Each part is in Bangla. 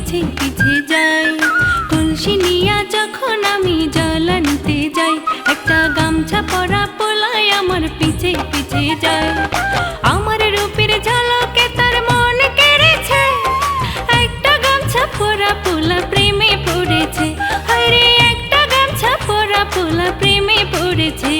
পিছে পিছে যায়। কলসি নিয়া যখন আমি জল আনতে যাই, একটা গামছা পরা পোলায় আমার পিছে পিছে যায়। আমার রূপের ঝলকে তার মন কেড়েছে, একটা গামছা পরা পোলা প্রেমে পড়েছে। আরে একটা গামছা পরা পোলা প্রেমে পড়েছে।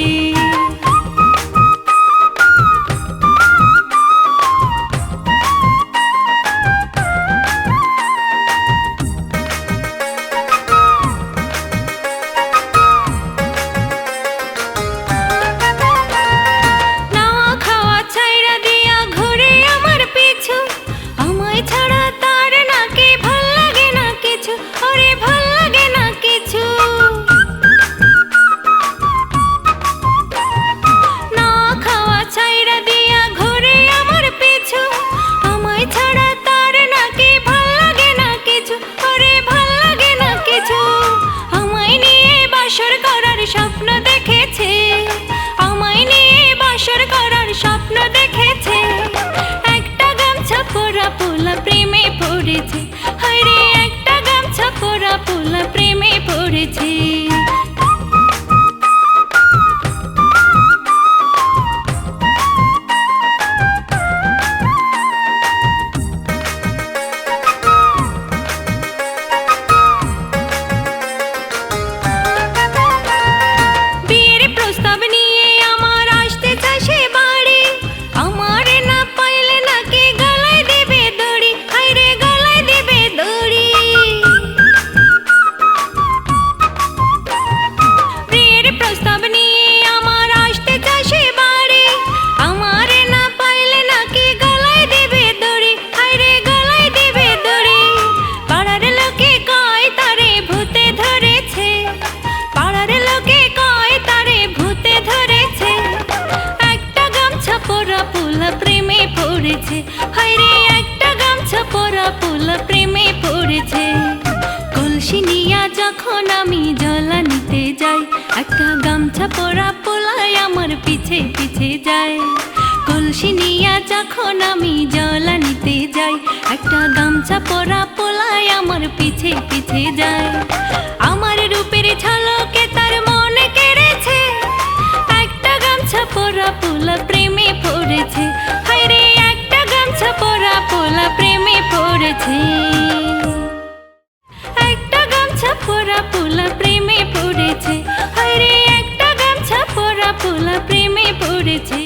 স্বপ্ন দেখেছে, আমায় নিয়ে বাসর করার স্বপ্ন দেখেছে। একটা গামছা পরা পোলা প্রেমে পড়েছে। হায়রে একটা গামছা পরা পোলা প্রেমে পড়েছে। হায়রে একটা গামছা পরা পোলা প্রেমে পড়েছে। কলসি নিয়া যখন আমি জল আনতে যাই, একটা গামছা পরা পোলায় আমার পিছে পিছে যায়। কলসি নিয়া যখন আমি জল আনতে যাই, একটা গামছা পরা পোলায় আমার পিছে পিছে যায়। আমার রূপের ঝলকে তার মনে কেড়েছে, একটা গামছা পরা পোলা প্রেমে পড়েছে। হায়রে একটা গামছা পরা পোলা প্রেমে পড়েছে। একটা গামছা পরা পোলা প্রেমে পড়েছে। হায়রে একটা গামছা পরা পোলা প্রেমে পড়েছে।